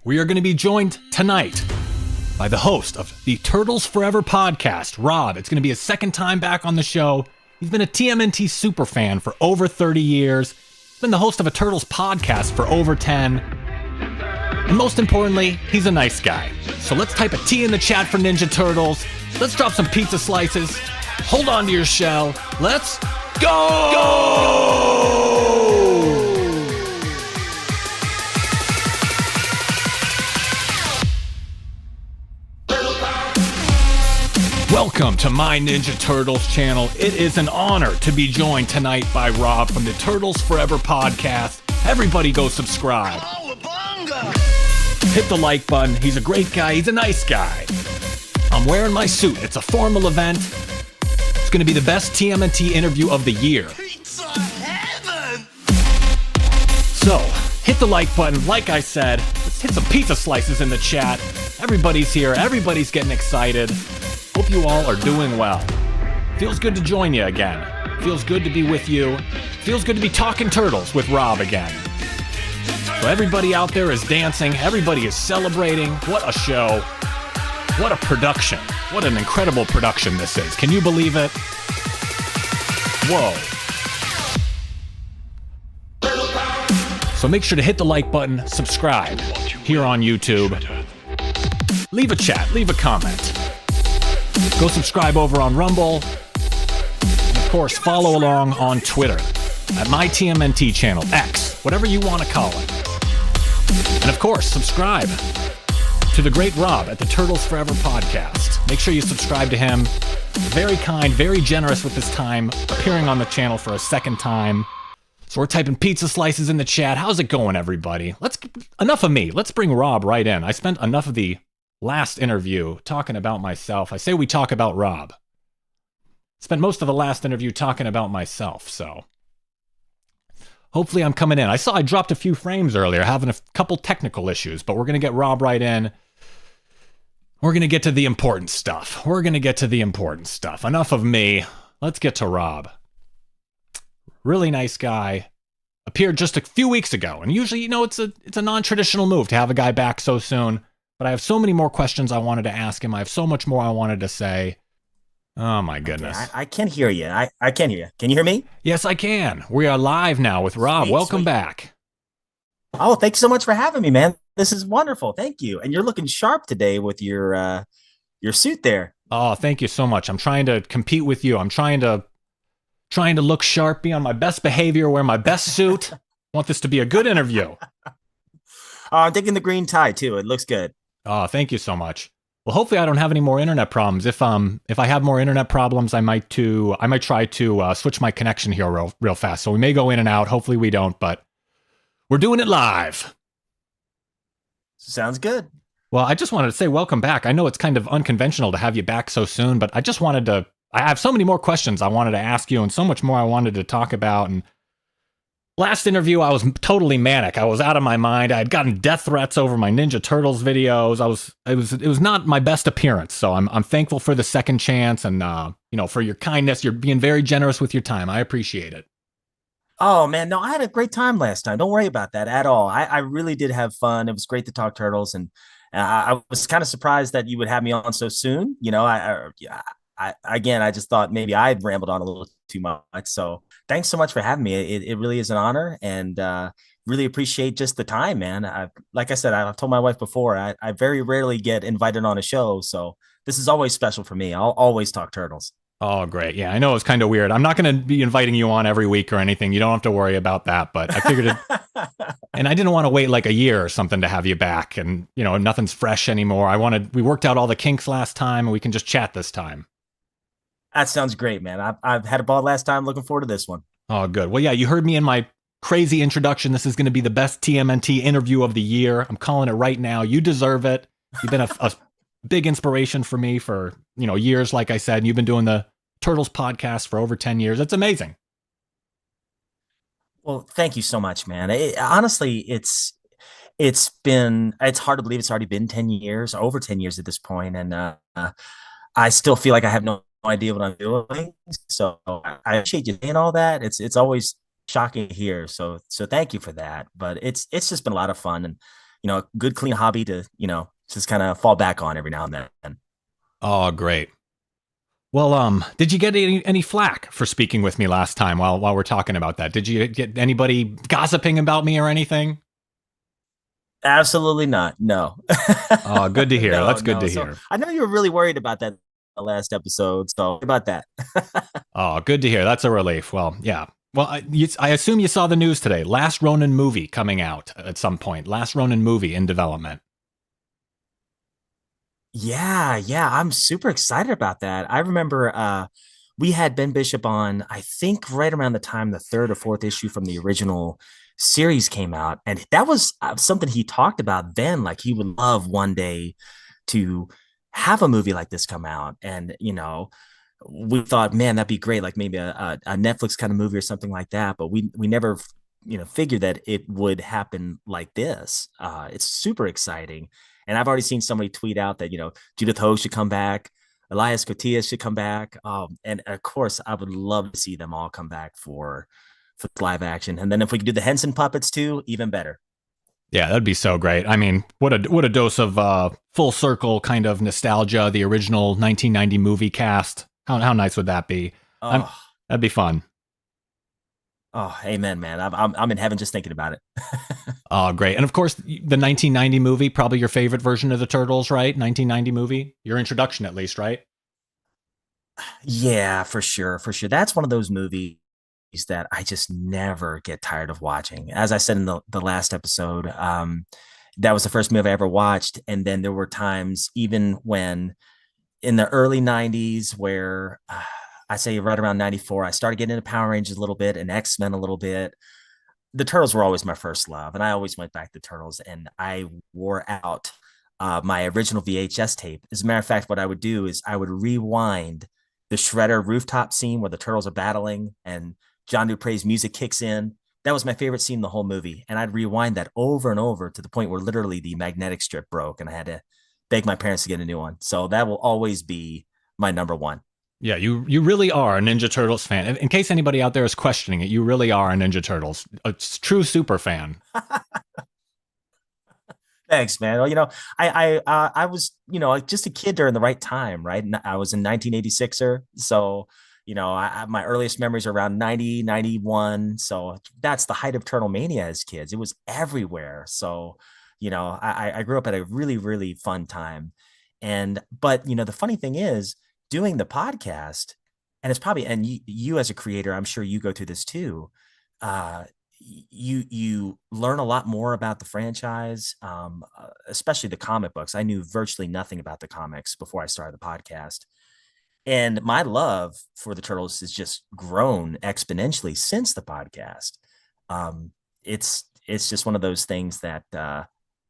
We are going to be joined tonight by the host of the Turtles Forever podcast, Rob. It's going to be his second time back on the show. He's been a TMNT superfan for over 30 years. He's been the host of a Turtles podcast for over 10. And most importantly, he's a nice guy. So let's type a T in the chat for Ninja Turtles. Let's drop some pizza slices. Hold on to your shell. Let's go! Welcome to my Ninja Turtles channel. It is an honor to be joined tonight by Rob from the Turtles Forever podcast. Everybody go subscribe. Hit the like button. He's a great guy. He's a nice guy. I'm wearing my suit. It's a formal event. It's going to be the best TMNT interview of the year. Pizza heaven! So, hit the like button. Like I said, let's hit some pizza slices in the chat. Everybody's here. Everybody's getting excited. Hope you all are doing well. Feels good to join you again. Feels good to be with you. Feels good to be talking Turtles with Rob again. So everybody out there is dancing. Everybody is celebrating. What a show. What a production. What an incredible production this is. Can you believe it? Whoa. So make sure to hit the like button, subscribe here on YouTube. Leave a chat, leave a comment. Go subscribe over on Rumble. And of course, follow along on Twitter at my TMNT channel, X, whatever you want to call it. And of course, subscribe to the great Rob at the Turtles Forever podcast. Make sure you subscribe to him. Very kind, very generous with his time, appearing on the channel for a second time. So we're typing pizza slices in the chat. How's it going, everybody? Enough of me. Let's bring Rob right in. I spent enough of the last interview talking about myself. I say we talk about Rob. Spent most of the last interview talking about myself, so hopefully I'm coming in. I dropped a few frames earlier, having a couple technical issues, but we're going to get Rob right in. We're going to get to the important stuff. Enough of me. Let's get to Rob. Really nice guy. Appeared just a few weeks ago, and usually, it's a non-traditional move to have a guy back so soon. But I have so many more questions I wanted to ask him. I have so much more I wanted to say. Oh, my goodness. Okay, I can't hear you. I can't hear you. Can you hear me? Yes, I can. We are live now with Rob. Sweet, Welcome sweet. back. Oh, thank you so much for having me, man. This is wonderful. Thank you. And you're looking sharp today with your suit there. Oh, thank you so much. I'm trying to compete with you. I'm trying to look sharp, be on my best behavior, wear my best suit. Want this to be a good interview. I'm taking the green tie, too. It looks good. Oh, thank you so much. Well, hopefully I don't have any more internet problems. If I have more internet problems, I might try to switch my connection here real fast. So we may go in and out. Hopefully we don't, but we're doing it live. Sounds good. Well, I just wanted to say welcome back. I know it's kind of unconventional to have you back so soon, but I have so many more questions I wanted to ask you and so much more I wanted to talk about. And last interview, I was totally manic. I was out of my mind. I had gotten death threats over my Ninja Turtles videos. It was not my best appearance. So I'm thankful for the second chance and for your kindness. You're being very generous with your time. I appreciate it. Oh, man. No, I had a great time last time. Don't worry about that at all. I really did have fun. It was great to talk Turtles. And I was kind of surprised that you would have me on so soon. I just thought maybe I had rambled on a little too much. So thanks so much for having me. It really is an honor, and really appreciate just the time, man. Like I said, I've told my wife before, I very rarely get invited on a show. So this is always special for me. I'll always talk Turtles. Oh, great. Yeah, I know it's kind of weird. I'm not going to be inviting you on every week or anything. You don't have to worry about that, but I figured it. And I didn't want to wait like a year or something to have you back. And, nothing's fresh anymore. We worked out all the kinks last time and we can just chat this time. That sounds great, man. I've had a ball last time. Looking forward to this one. Oh, good. Well, yeah, you heard me in my crazy introduction. This is going to be the best TMNT interview of the year. I'm calling it right now. You deserve it. You've been a big inspiration for me for, years, like I said. And you've been doing the Turtles podcast for over 10 years. It's amazing. Well, thank you so much, man. Honestly, it's hard to believe it's already been 10 years, over 10 years at this point. And I still feel like I have no idea what I'm doing. So I appreciate you saying all that. It's always shocking to hear. So thank you for that. But it's just been a lot of fun. And good clean hobby to just kind of fall back on every now and then. Oh, great. Well, did you get any flack for speaking with me last time while we're talking about that? Did you get anybody gossiping about me or anything? Absolutely not. No. Oh, good to hear. No, That's good no. to So hear. I know you were really worried about that the last episode. So about that. Oh, good to hear. That's a relief. Well, yeah. Well, I assume you saw the news today. Last Ronin movie coming out at some point. Last Ronin movie in development. Yeah, yeah, I'm super excited about that. I remember we had Ben Bishop on, I think right around the time the third or fourth issue from the original series came out. And that was something he talked about then. Like he would love one day to have a movie like this come out. And, we thought, man, that'd be great. Like maybe a Netflix kind of movie or something like that. But we never, figured that it would happen like this. It's super exciting. And I've already seen somebody tweet out that, Judith Ho should come back. Elias Cotillas should come back. And of course, I would love to see them all come back for live action. And then if we could do the Henson puppets too, even better. Yeah, that'd be so great. I mean, what a dose of full circle kind of nostalgia. The original 1990 movie cast. How nice would that be? I'm Oh, That'd be fun. oh, amen, man. I'm in heaven just thinking about it. Oh, great. And of course, the 1990 movie, probably your favorite version of the Turtles, right? 1990 movie, your introduction at least, right? Yeah, for sure, for sure. That's one of those movies that I just never get tired of watching. As I said in the last episode, that was the first movie I ever watched. And then there were times, even when in the early 90s, where I say right around 94, I started getting into Power Rangers a little bit and X-Men a little bit. The Turtles were always my first love, and I always went back to Turtles, and I wore out my original VHS tape. As a matter of fact, what I would do is I would rewind the Shredder rooftop scene where the Turtles are battling and John Dupre's music kicks in. That was my favorite scene in the whole movie, and I'd rewind that over and over to the point where literally the magnetic strip broke, and I had to beg my parents to get a new one. So that will always be my number one. Yeah, you really are a Ninja Turtles fan. In case anybody out there is questioning it, you really are a Ninja Turtles, a true super fan. Thanks, man. Well, I was, just a kid during the right time, right? I was in 1986er, so my earliest memories are around 90, 91. So that's the height of Turtle Mania as kids. It was everywhere. So, I grew up at a really, really fun time. But the funny thing is, doing the podcast, and it's probably, and you as a creator, I'm sure you go through this too. Uh, you learn a lot more about the franchise, especially the comic books. I knew virtually nothing about the comics before I started the podcast, and my love for the Turtles has just grown exponentially since the podcast. um, it's just one of those things that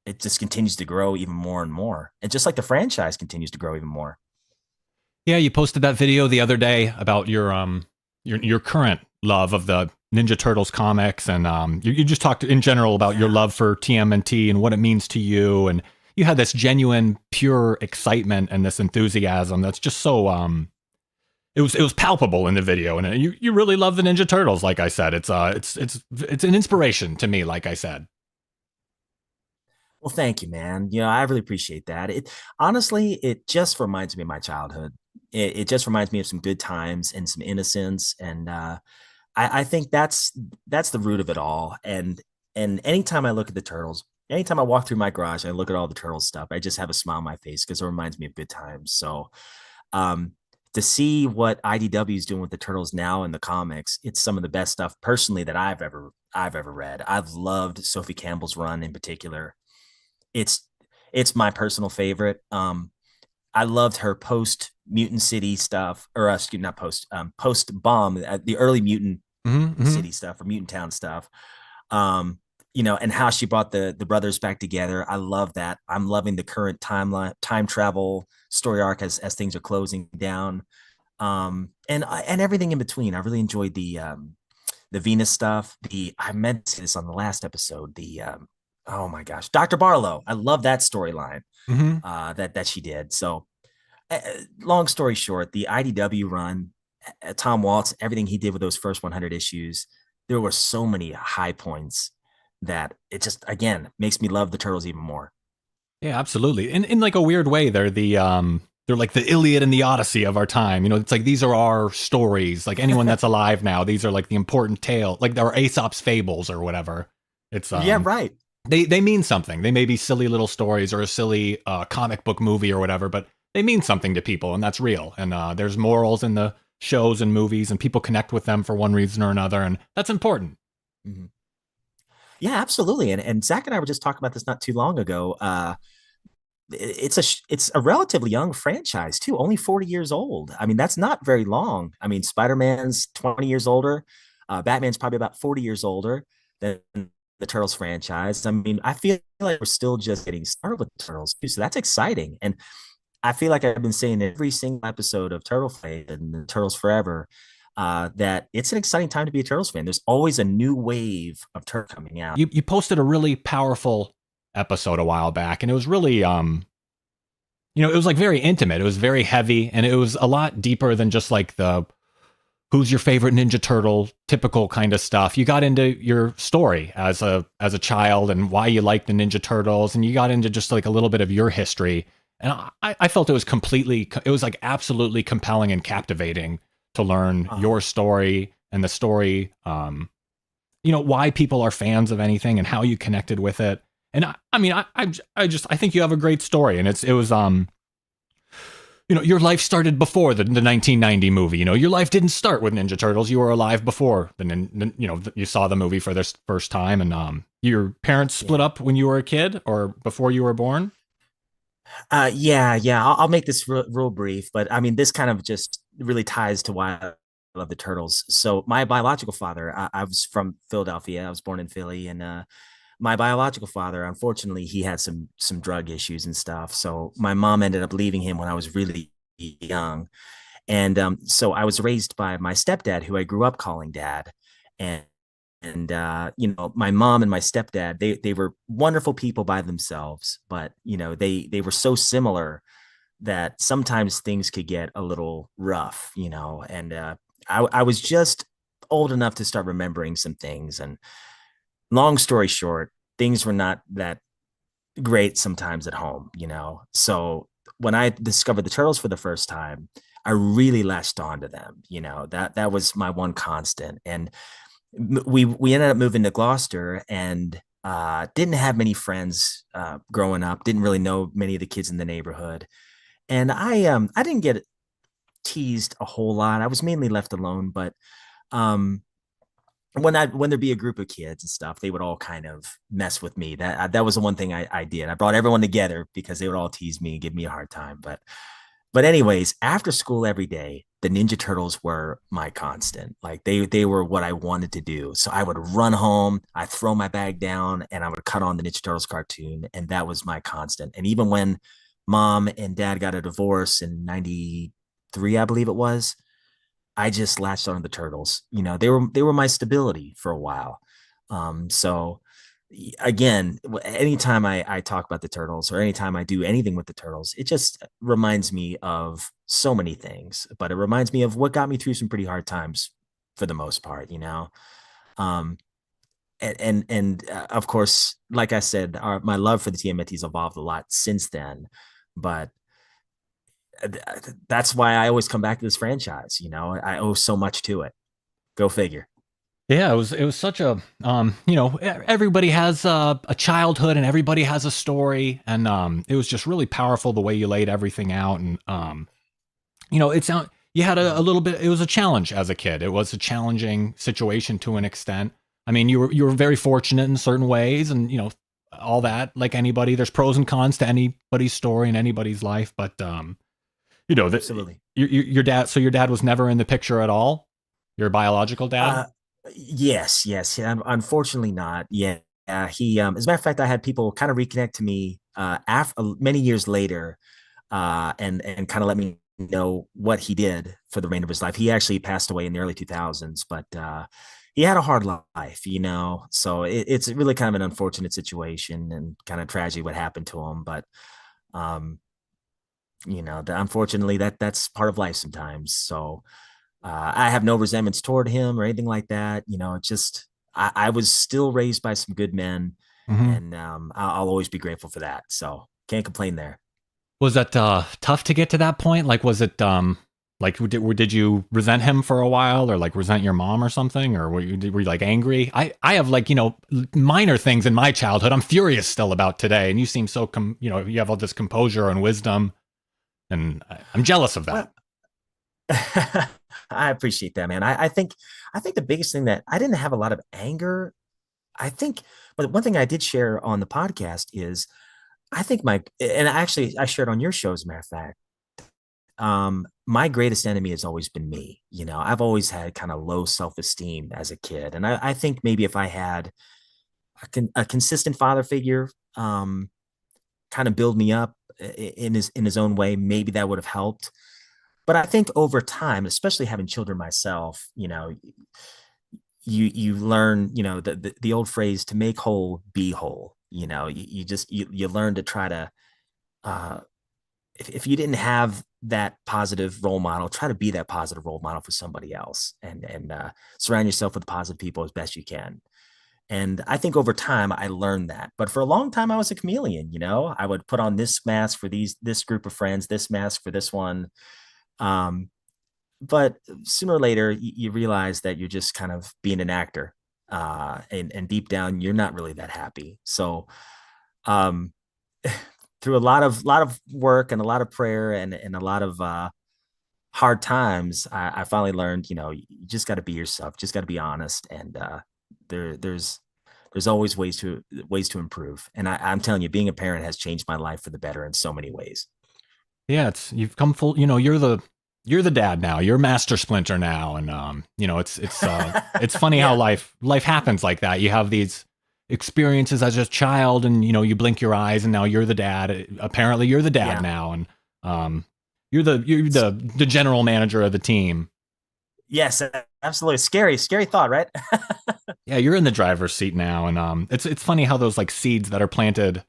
it just continues to grow even more and more, and just like the franchise continues to grow even more. Yeah, you posted that video the other day about your current love of the Ninja Turtles comics, and you just talked in general about your Yeah. love for TMNT and what it means to you, and you had this genuine, pure excitement and this enthusiasm that's just so it was palpable in the video, and you really love the Ninja Turtles. Like I said, it's an inspiration to me. Like I said. Well, thank you, man. I really appreciate that. It honestly, it just reminds me of my childhood. It just reminds me of some good times and some innocence, and I think that's the root of it all. And anytime I look at the turtles, anytime I walk through my garage, I look at all the turtle stuff. I just have a smile on my face because it reminds me of good times. So, um, to see what IDW is doing with the turtles now in the comics, it's some of the best stuff personally that I've ever read. I've loved Sophie Campbell's run in particular. It's it's my personal favorite. I loved her post Mutant City stuff, or excuse me, not post bomb, the early Mutant Mm-hmm. City stuff or Mutant Town stuff. Um, and how she brought the brothers back together. I love that. I'm loving the current time travel story arc as things are closing down. And everything in between. I really enjoyed the Venus stuff. I meant to say this on the last episode. Oh my gosh, Dr. Barlow. I love that storyline Mm-hmm. that she did. So, long story short, the IDW run, Tom Waltz, everything he did with those first 100 issues, there were so many high points that it just again makes me love the turtles even more. Yeah, absolutely. In like a weird way, they're like the Iliad and the Odyssey of our time. You know, it's like these are our stories. Like anyone that's alive now, these are like the important tale, like our Aesop's fables or whatever. It's Yeah, right. they mean something. They may be silly little stories or a silly comic book movie or whatever, but they mean something to people, and that's real. And there's morals in the shows and movies, and people connect with them for one reason or another, and that's important. Mm-hmm. Yeah, absolutely. And Zach and I were just talking about this not too long ago. It's a relatively young franchise too, only 40 years old. I mean, that's not very long. I mean, Spider-Man's 20 years older. Batman's probably about 40 years older than the Turtles franchise. I mean, I feel like we're still just getting started with the Turtles too, so that's exciting. And I feel like I've been saying every single episode of Turtle Fate and the Turtles Forever, that it's an exciting time to be a Turtles fan. There's always a new wave of Turtles coming out. You posted a really powerful episode a while back, and it was really it was like very intimate. It was very heavy, and it was a lot deeper than just like the who's your favorite Ninja Turtle typical kind of stuff. You got into your story as a child and why you liked the Ninja Turtles, and you got into just like a little bit of your history. And I felt it was like absolutely compelling and captivating to learn your story and the story, why people are fans of anything and how you connected with it. And I think you have a great story, and it was your life started before the 1990 movie. Your life didn't start with Ninja Turtles. You were alive before you saw the movie for the first time, and your parents split up when you were a kid or before you were born. Yeah. I'll make this real brief, but I mean, this kind of just really ties to why I love the Turtles. So my biological father, I was from Philadelphia. I was born in Philly, and my biological father, unfortunately, he had some drug issues and stuff. So my mom ended up leaving him when I was really young, and so I was raised by my stepdad, who I grew up calling dad, and my mom and my stepdad, they were wonderful people by themselves, but they were so similar that sometimes things could get a little rough, and I was just old enough to start remembering some things. And long story short, things were not that great sometimes at home, So when I discovered the Turtles for the first time, I really latched onto them. That was my one constant. And we ended up moving to Gloucester, and didn't have many friends growing up. Didn't really know many of the kids in the neighborhood, and I didn't get teased a whole lot. I was mainly left alone, but um, when there'd be a group of kids and stuff, they would all kind of mess with me. That was the one thing I did. I brought everyone together because they would all tease me and give me a hard time. But anyways, after school every day, the Ninja Turtles were my constant. Like they were what I wanted to do. So I would run home, I'd throw my bag down, and I would cut on the Ninja Turtles cartoon, and that was my constant. And even when mom and dad got a divorce in 93, I believe it was, I just latched on to the Turtles. They were my stability for a while. So again, anytime I talk about the Turtles, or anytime I do anything with the Turtles, it just reminds me of so many things. But it reminds me of what got me through some pretty hard times for the most part. Um, and of course, like I said, my love for the TMNT's evolved a lot since then. But that's why I always come back to this franchise. I owe so much to it. Go figure. Yeah, it was such a everybody has a childhood and everybody has a story, and it was just really powerful the way you laid everything out. And it's not you had a little bit. It was a challenge as a kid. It was a challenging situation to an extent. I mean, you were very fortunate in certain ways, and all that. Like anybody, there's pros and cons to anybody's story and anybody's life. But that Absolutely. your dad. So your dad was never in the picture at all. Your biological dad. Uh, yes. Yeah, unfortunately not. Yeah. He, as a matter of fact, I had people kind of reconnect to me after many years later, and kind of let me know what he did for the remainder of his life. He actually passed away in the early 2000s, but he had a hard life. So it's really kind of an unfortunate situation and kind of tragedy what happened to him. But um, unfortunately, that's part of life sometimes. So I have no resentments toward him or anything like that. It's just I was still raised by some good men, Hmm. and I'll always be grateful for that. So can't complain there. Was that tough to get to that point? Like, was it like did you resent him for a while, or like resent your mom or something, or were you like angry? I have like minor things in my childhood I'm furious still about today, and you seem so you have all this composure and wisdom, and I'm jealous of that. Well, I appreciate that, man. I think the biggest thing that I didn't have a lot of anger. I think, but one thing I did share on the podcast is I think and actually I shared on your show, as a matter of fact. My greatest enemy has always been me. I've always had kind of low self-esteem as a kid. And I think maybe if I had a consistent father figure, kind of build me up in his own way, maybe that would have helped. But I think over time, especially having children myself, you learn, the old phrase, to make whole, be whole. You learn to try to, uh, if you didn't have that positive role model, try to be that positive role model for somebody else, and surround yourself with positive people as best you can. And I think over time I learned that. But for a long time I was a chameleon. I would put on this mask for this group of friends, this mask for this one. Um, but sooner or later you realize that you're just kind of being an actor. And deep down you're not really that happy. So um through a lot of work and a lot of prayer and a lot of hard times, I finally learned, you just got to be yourself, just got to be honest, and there's always ways to improve. And I'm telling you, being a parent has changed my life for the better in so many ways. Yeah, you've come full. You're the dad now. You're Master Splinter now, and it's funny how Yeah, life happens like that. You have these experiences as a child, and you blink your eyes, and now you're the dad. Apparently, you're the dad yeah. now, and you're the general manager of the team. Yes, absolutely. Scary thought, right? Yeah, you're in the driver's seat now, and it's funny how those like seeds that are planted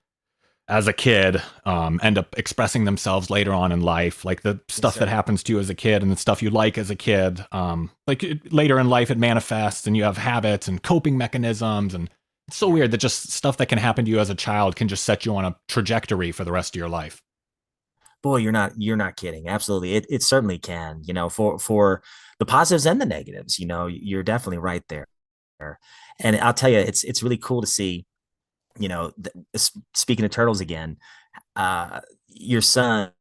as a kid end up expressing themselves later on in life, like the Yes, stuff that sir. happens to you as a kid and the stuff you like as a kid. Later in life, it manifests, and you have habits and coping mechanisms, and it's so Yeah. weird that just stuff that can happen to you as a child can just set you on a trajectory for the rest of your life. Boy, you're not kidding. Absolutely. It certainly can, for the positives and the negatives, you're definitely right there. And I'll tell you, it's really cool to see, speaking of turtles again, your son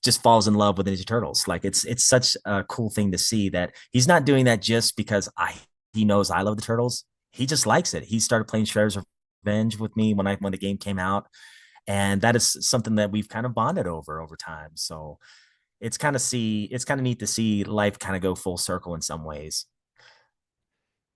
just falls in love with Ninja Turtles. Like it's such a cool thing to see that he's not doing that just because he knows I love the turtles. He just likes it. He started playing Shredder's Revenge with me when the game came out, and that is something that we've kind of bonded over time. So it's kind of neat to see life kind of go full circle in some ways.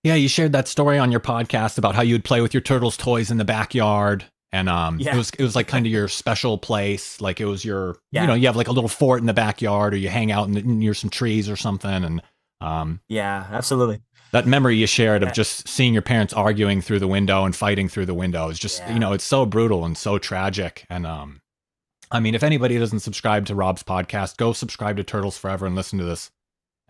Yeah, you shared that story on your podcast about how you would play with your turtles toys in the backyard. And it Yeah, was like kind of your special place, like it was your yeah, you have like a little fort in the backyard, or you hang out near some trees or something, and um, yeah, absolutely. that memory you shared of Yeah, just seeing your parents arguing through the window and fighting through the window is just yeah. it's so brutal and so tragic. And I mean, if anybody doesn't subscribe to Rob's podcast, go subscribe to Turtles Forever and listen to this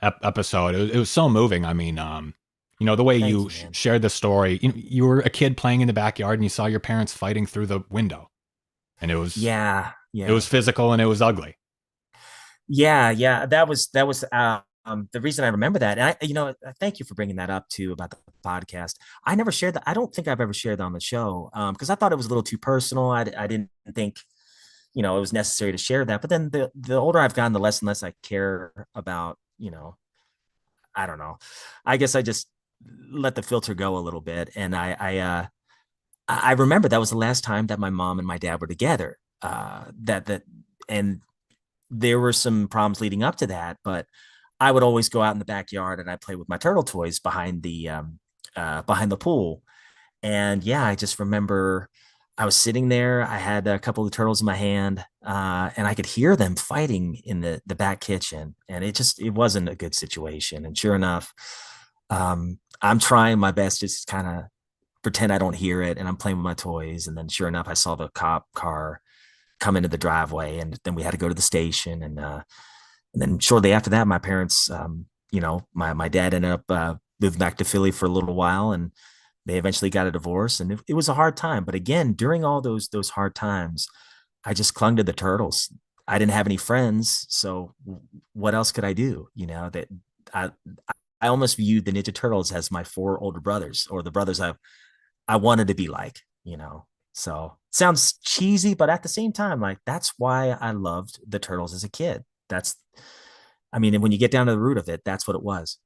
episode. It was so moving. I mean, the way Thank you you, man. shared the story. You were a kid playing in the backyard and you saw your parents fighting through the window, and Yeah, it was yeah. physical and it was ugly. Yeah. That was the reason I remember that. And thank you for bringing that up too about the podcast. I never shared that. I don't think I've ever shared that on the show, because I thought it was a little too personal. I didn't think it was necessary to share that. But then the older I've gotten, the less and less I care about. I don't know. I guess I just let the filter go a little bit, and I remember that was the last time that my mom and my dad were together. And there were some problems leading up to that, but I would always go out in the backyard and I play with my turtle toys behind the pool. And yeah, I just remember I was sitting there. I had a couple of turtles in my hand, and I could hear them fighting in the back kitchen, and it wasn't a good situation. And sure enough, I'm trying my best to just kind of pretend I don't hear it, and I'm playing with my toys. And then sure enough, I saw the cop car come into the driveway, and then we had to go to the station. And then shortly after that, my parents, my dad ended up moved back to Philly for a little while, and they eventually got a divorce, and it was a hard time. But again, during all those hard times, I just clung to the Turtles. I didn't have any friends, so what else could I do? That I I almost viewed the Ninja Turtles as my four older brothers, or the brothers I wanted to be like. So sounds cheesy, but at the same time, like that's why I loved the Turtles as a kid. I mean, when you get down to the root of it, that's what it was.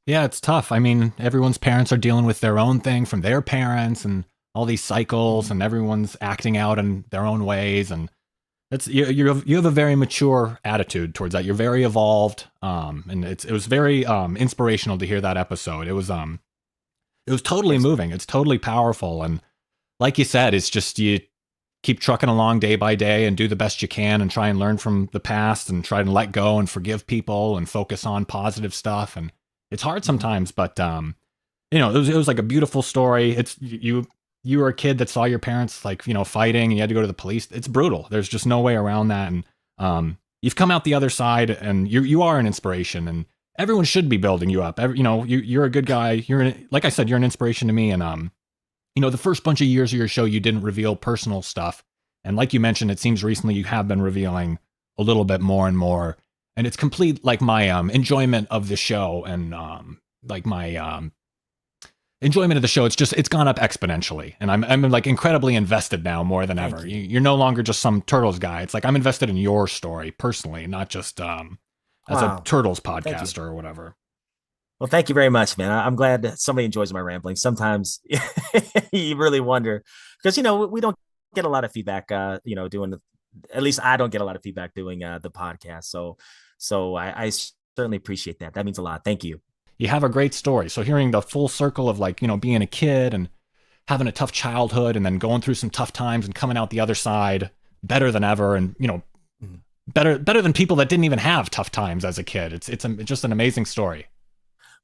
Yeah, it's tough. I mean, everyone's parents are dealing with their own thing from their parents and all these cycles, and everyone's acting out in their own ways. And you have a very mature attitude towards that. You're very evolved. And it was very inspirational to hear that episode. It was totally Thanks. moving. It's totally powerful. And like you said, it's just you keep trucking along day by day and do the best you can and try and learn from the past and try to let go and forgive people and focus on positive stuff. And it's hard sometimes, but it was like a beautiful story. It's you were a kid that saw your parents like, fighting, and you had to go to the police. It's brutal. There's just no way around that. And you've come out the other side, and you are an inspiration, and everyone should be building you up. You're a good guy. Like I said, you're an inspiration to me. And the first bunch of years of your show, you didn't reveal personal stuff. And like you mentioned, it seems recently you have been revealing a little bit more and more. And it's complete like my enjoyment of the show, and like my enjoyment of the show. It's gone up exponentially. And I'm like incredibly invested now more than Thank ever. you. You're no longer just some Turtles guy. It's like I'm invested in your story personally, not just as a Wow. Turtles Thank you. podcaster or whatever. Well, thank you very much, man. I'm glad that somebody enjoys my rambling. Sometimes you really wonder because we don't get a lot of feedback. Doing at least I don't get a lot of feedback doing the podcast. So I certainly appreciate that. That means a lot. Thank you. You have a great story. So hearing the full circle of like, being a kid and having a tough childhood and then going through some tough times and coming out the other side better than ever, and Mhm. better than people that didn't even have tough times as a kid. It's just an amazing story.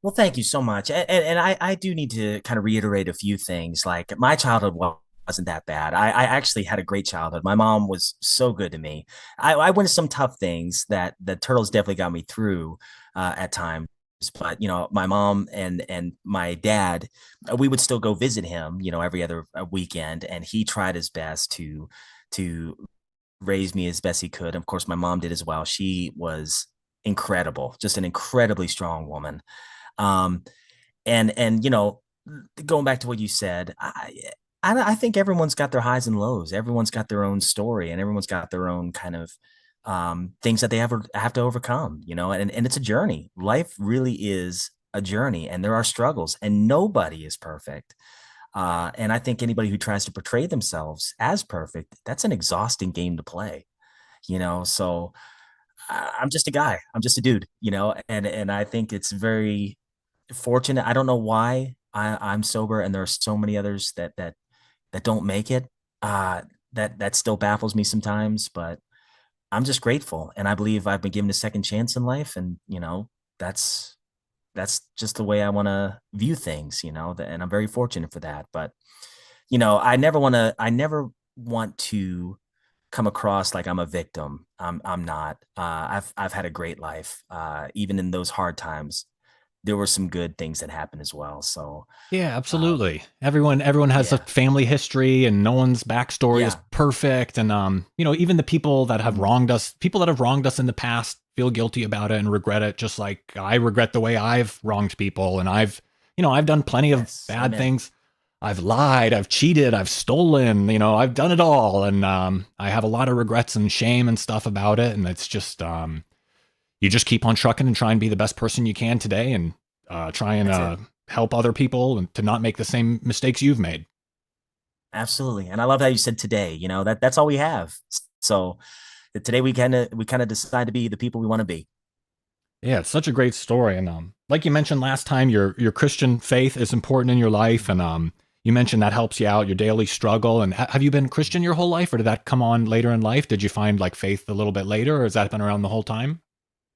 Well, thank you so much. And I do need to kind of reiterate a few things. Like my childhood wasn't that bad. I actually had a great childhood. My mom was so good to me. I went to some tough things that the Turtles definitely got me through at times. But my mom and my dad, we would still go visit him, every other weekend, and he tried his best to raise me as best he could. Of course, my mom did as well. She was incredible, just an incredibly strong woman. Um, and going back to what you said, I think everyone's got their highs and lows. Everyone's got their own story, and everyone's got their own kind of things that they have to overcome. And it's a journey. Life really is a journey, and there are struggles, and nobody is perfect. And I think anybody who tries to portray themselves as perfect, that's an exhausting game to play. So I'm just a guy. I'm just a dude. And I think it's very fortunate. I don't know why I'm sober, and there are so many others that don't make it. That still baffles me sometimes, but I'm just grateful, and I believe I've been given a second chance in life, and that's that's just the way I want to view things. And I'm very fortunate for that. But I never want to come across like I'm a victim. I'm not. I've had a great life. Even in those hard times, there were some good things that happened as well. So, Yeah, uh, absolutely. Everyone has a yeah, family history, and no one's backstory is yeah, perfect. And even the people that have mhm, wronged us in the past feel guilty about it and regret it, just like I regret the way I've wronged people. And I've done plenty of yes, bad amen. things. I've lied, I've cheated, I've stolen, I've done it all. And I have a lot of regrets and shame and stuff about it. And it's just you just keep on trucking and try and be the best person you can today, and try and That's it. help other people and to not make the same mistakes you've made. Absolutely. And I love how you said today. That's all we have. So today we kind of decide to be the people we want to be. Yeah, it's such a great story. And like you mentioned last time, your Christian faith is important in your life, and you mentioned that helps you out your daily struggle. And have you been Christian your whole life, or did that come on later in life? Did you find like faith a little bit later, or has that been around the whole time?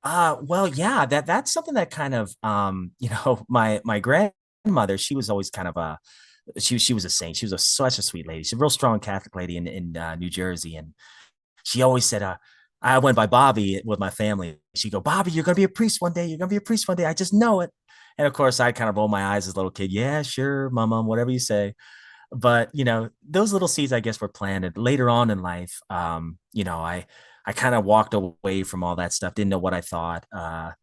Well, yeah, that's something that kind of my grandmother, she was always kind of she was a saint. She was such a sweet lady. She's a real strong Catholic lady in New Jersey, and she always said, I went by Bobby with my family. She'd go, Bobby, you're gonna be a priest one day. You're gonna be a priest one day. I just know it. And of course, I kind of roll my eyes as a little kid. Yeah, sure, mom, whatever you say. But those little seeds, I guess, were planted later on in life. I kind of walked away from all that stuff, didn't know what I thought.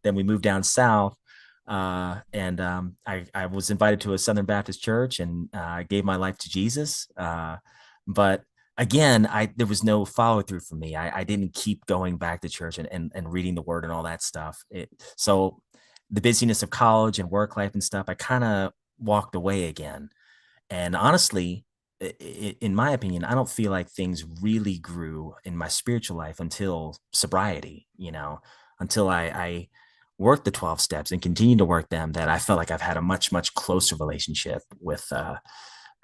Then we moved down south, and I was invited to a Southern Baptist church, and I gave my life to Jesus. But again, there was no follow through for me. I didn't keep going back to church and reading the word and all that stuff. So the busyness of college and work life and stuff, I kind of walked away again. And honestly, in my opinion, I don't feel like things really grew in my spiritual life until sobriety, until I worked the 12 steps and continued to work them, that I felt like I've had a much, much closer relationship with the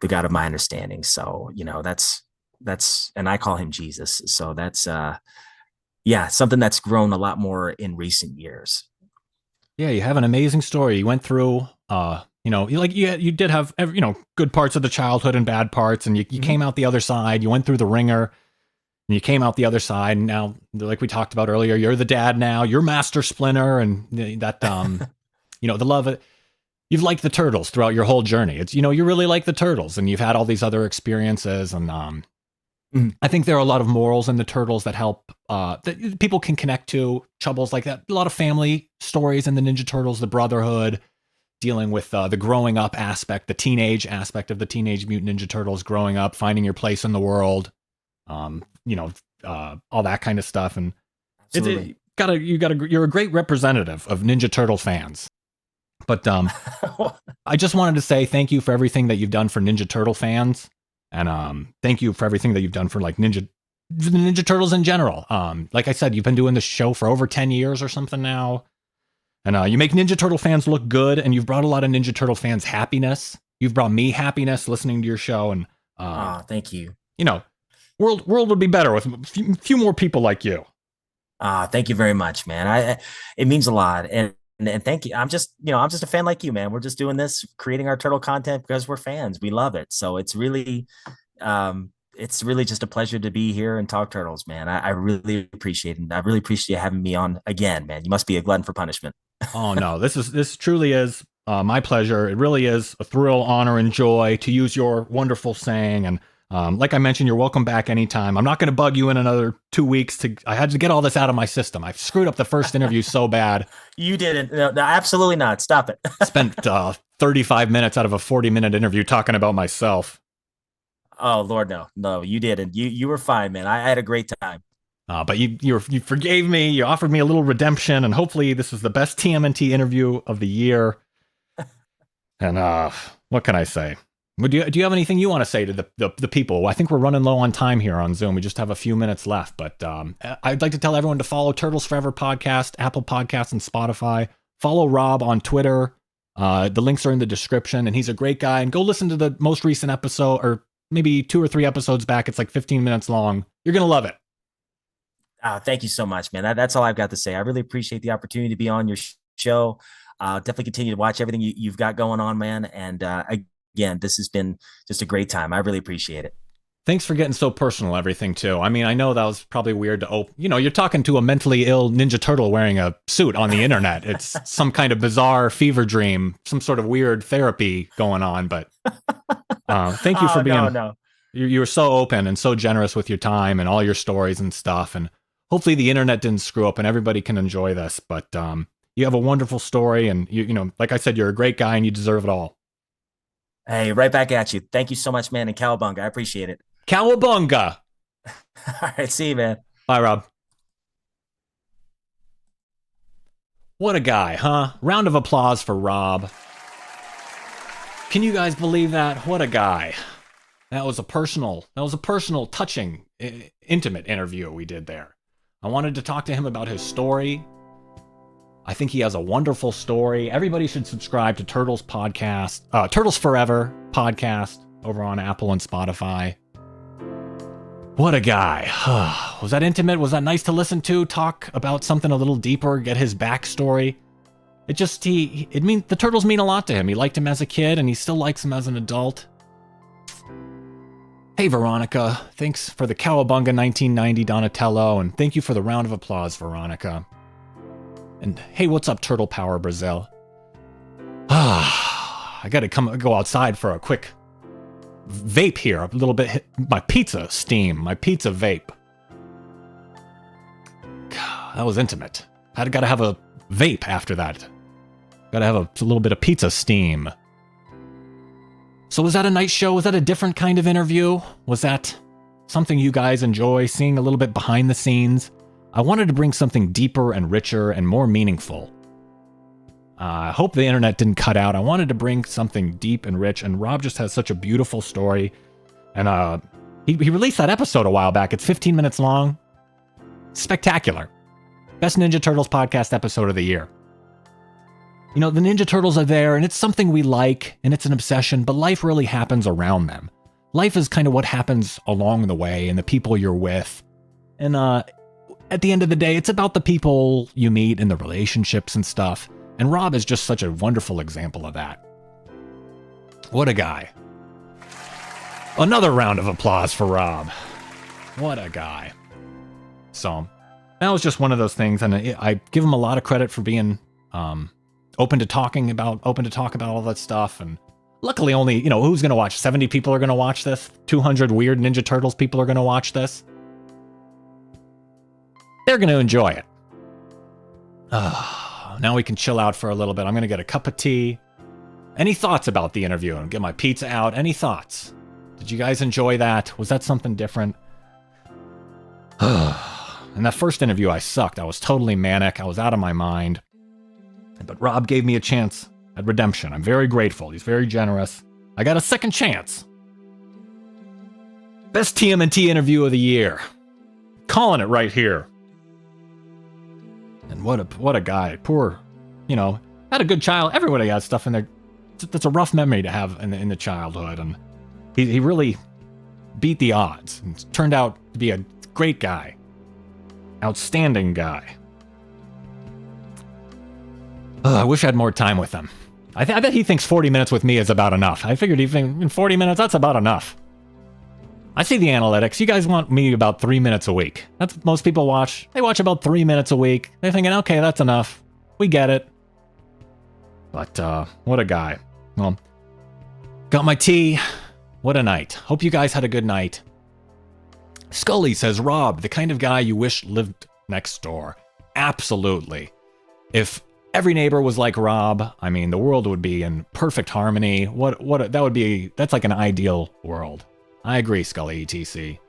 God of my understanding. So, and I call him Jesus. So that's, something that's grown a lot more in recent years. Yeah, you have an amazing story. You went through, you did have, good parts of the childhood and bad parts, and you came out the other side. You went through the ringer, and you came out the other side. And now, like we talked about earlier, you're the dad now. You're Master Splinter, and that, the love of. You've liked the Turtles throughout your whole journey. It's, you really like the Turtles, and you've had all these other experiences, and I think there are a lot of morals in the Turtles that help, that people can connect to, troubles like that. A lot of family stories in the Ninja Turtles, the brotherhood, dealing with the growing up aspect, the teenage aspect of the Teenage Mutant Ninja Turtles, growing up, finding your place in the world, all that kind of stuff. And you're a great representative of Ninja Turtle fans. But I just wanted to say thank you for everything that you've done for Ninja Turtle fans. And thank you for everything that you've done for like Ninja Turtles in general. Like I said, you've been doing this show for over 10 years or something now. And you make Ninja Turtle fans look good, and you've brought a lot of Ninja Turtle fans happiness. You've brought me happiness listening to your show. And thank you. World would be better with a few more people like you. Thank you very much, man. It means a lot. And thank you. I'm just a fan like you, man. We're just doing this, creating our turtle content because we're fans. We love it. So it's really just a pleasure to be here and talk turtles, man. I really appreciate it. And I really appreciate you having me on again, man. You must be a glutton for punishment. Oh no, this truly is my pleasure. It really is a thrill, honor, and joy to use your wonderful saying. And like I mentioned, you're welcome back anytime. I'm not going to bug you in another 2 weeks. I had to get all this out of my system. I screwed up the first interview so bad. You didn't. No, absolutely not. Stop it. Spent 35 minutes out of a 40-minute interview talking about myself. Oh Lord, no, you didn't. You were fine, man. I had a great time. But you forgave me. You offered me a little redemption, and hopefully this is the best TMNT interview of the year. And what can I say? Do you have anything you want to say to the people? I think we're running low on time here on Zoom. We just have a few minutes left, but I'd like to tell everyone to follow Turtles Forever Podcast, Apple Podcasts, and Spotify. Follow Rob on Twitter. The links are in the description, and he's a great guy. And go listen to the most recent episode, or maybe 2 or 3 episodes back. It's like 15 minutes long. You're going to love it. Thank you so much, man. That's all I've got to say. I really appreciate the opportunity to be on your show. Definitely continue to watch everything you've got going on, man. And again, this has been just a great time. I really appreciate it. Thanks for getting so personal, everything too. I mean, I know that was probably weird to open. You're talking to a mentally ill Ninja Turtle wearing a suit on the internet. It's some kind of bizarre fever dream, some sort of weird therapy going on. But thank you for being. No. You were so open and so generous with your time and all your stories and stuff. And hopefully the internet didn't screw up and everybody can enjoy this. But you have a wonderful story, and you like I said, you're a great guy and you deserve it all. Hey, right back at you. Thank you so much, man. And cowabunga. I appreciate it. Cowabunga. All right. See you, man. Bye, Rob. What a guy, huh? Round of applause for Rob. Can you guys believe that? What a guy. That was a personal, touching, intimate interview we did there. I wanted to talk to him about his story. I think he has a wonderful story. Everybody should subscribe to Turtles Podcast, Turtles Forever Podcast over on Apple and Spotify. What a guy. Was that intimate? Was that nice to listen to? Talk about something a little deeper, get his backstory. It means the Turtles mean a lot to him. He liked him as a kid, and he still likes him as an adult. Hey, Veronica. Thanks for the Cowabunga 1990 Donatello, and thank you for the round of applause, Veronica. And hey, what's up, Turtle Power Brazil? I got to go outside for a quick vape here. A little bit, my pizza steam, my pizza vape. God, that was intimate. I got to have a vape after that. Got to have a little bit of pizza steam. So was that a night show? Was that a different kind of interview? Was that something you guys enjoy, seeing a little bit behind the scenes? I wanted to bring something deeper and richer and more meaningful. I hope the internet didn't cut out. I wanted to bring something deep and rich, and Rob just has such a beautiful story. And he released that episode a while back. It's 15 minutes long. Spectacular. Best Ninja Turtles podcast episode of the year. You know, the Ninja Turtles are there, and it's something we like, and it's an obsession, but life really happens around them. Life is kind of what happens along the way and the people you're with. And at the end of the day, it's about the people you meet and the relationships and stuff. And Rob is just such a wonderful example of that. What a guy. Another round of applause for Rob. What a guy. So, that was just one of those things, and I give him a lot of credit for being open to talk about all that stuff. And luckily only, who's going to watch? 70 people are going to watch this? 200 weird Ninja Turtles people are going to watch this? They're going to enjoy it. Now we can chill out for a little bit. I'm going to get a cup of tea. Any thoughts about the interview? And get my pizza out. Any thoughts? Did you guys enjoy that? Was that something different? In that first interview, I sucked. I was totally manic. I was out of my mind. But Rob gave me a chance at redemption. I'm very grateful. He's very generous. I got a second chance. Best TMNT interview of the year. Calling it right here. And what a guy. Poor, had a good child. Everybody has stuff in there. That's a rough memory to have in the childhood. And he really beat the odds and turned out to be a great guy. Outstanding guy. I wish I had more time with him. I bet he thinks 40 minutes with me is about enough. I figured in 40 minutes, that's about enough. I see the analytics. You guys want me about 3 minutes a week. That's what most people watch. They watch about 3 minutes a week. They're thinking, okay, that's enough. We get it. But, what a guy. Well, got my tea. What a night. Hope you guys had a good night. Scully says, Rob, the kind of guy you wish lived next door. Absolutely. If every neighbor was like Rob, I mean, the world would be in perfect harmony. That's like an ideal world. I agree, Scully ETC.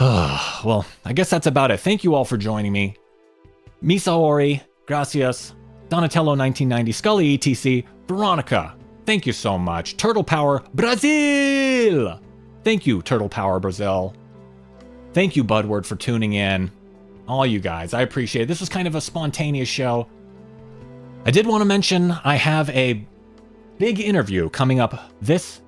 Well, I guess that's about it. Thank you all for joining me. Misaori, gracias, Donatello 1990, Scully ETC, Veronica, thank you so much. Turtle Power Brazil! Thank you, Turtle Power Brazil. Thank you, Budward, for tuning in. All you guys, I appreciate it. This was kind of a spontaneous show. I did want to mention I have a big interview coming up this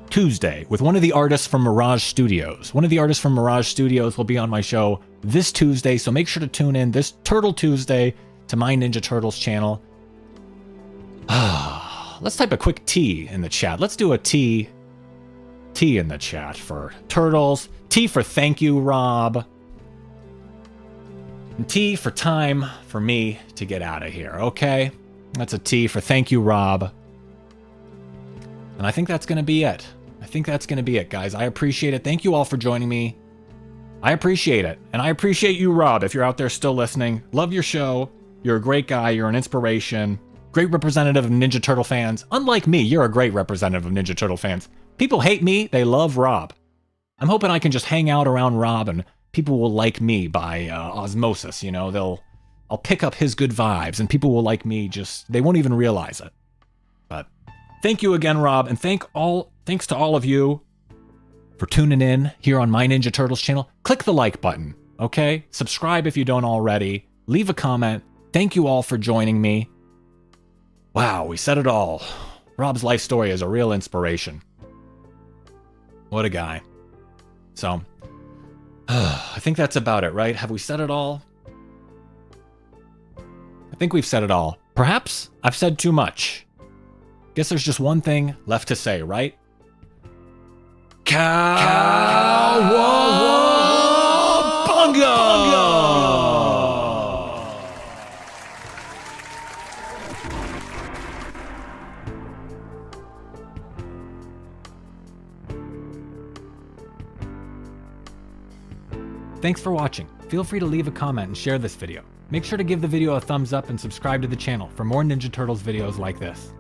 Tuesday with one of the artists from Mirage Studios. One of the artists from Mirage Studios will be on my show this Tuesday, so make sure to tune in this Turtle Tuesday to my Ninja Turtles channel. Let's type a quick T in the chat. Let's do a T in the chat for Turtles. T for thank you, Rob. And T for time for me to get out of here, okay? That's a T for thank you, Rob. And I think that's going to be it. I think that's going to be it, guys. I appreciate it. Thank you all for joining me. I appreciate it. And I appreciate you, Rob, if you're out there still listening. Love your show. You're a great guy. You're an inspiration. Great representative of Ninja Turtle fans. Unlike me, you're a great representative of Ninja Turtle fans. People hate me. They love Rob. I'm hoping I can just hang out around Rob and people will like me by osmosis. I'll pick up his good vibes and people will like me they won't even realize it. But thank you again, Rob. And thanks to all of you for tuning in here on My Ninja Turtles channel. Click the like button, okay? Subscribe if you don't already. Leave a comment. Thank you all for joining me. Wow, we said it all. Rob's life story is a real inspiration. What a guy. So, I think that's about it, right? Have we said it all? I think we've said it all. Perhaps I've said too much. Guess there's just one thing left to say, right? Cowabunga! Thanks for watching. Feel free to leave a comment and share this video. Make sure to give the video a thumbs up and subscribe to the channel for more Ninja Turtles videos like this.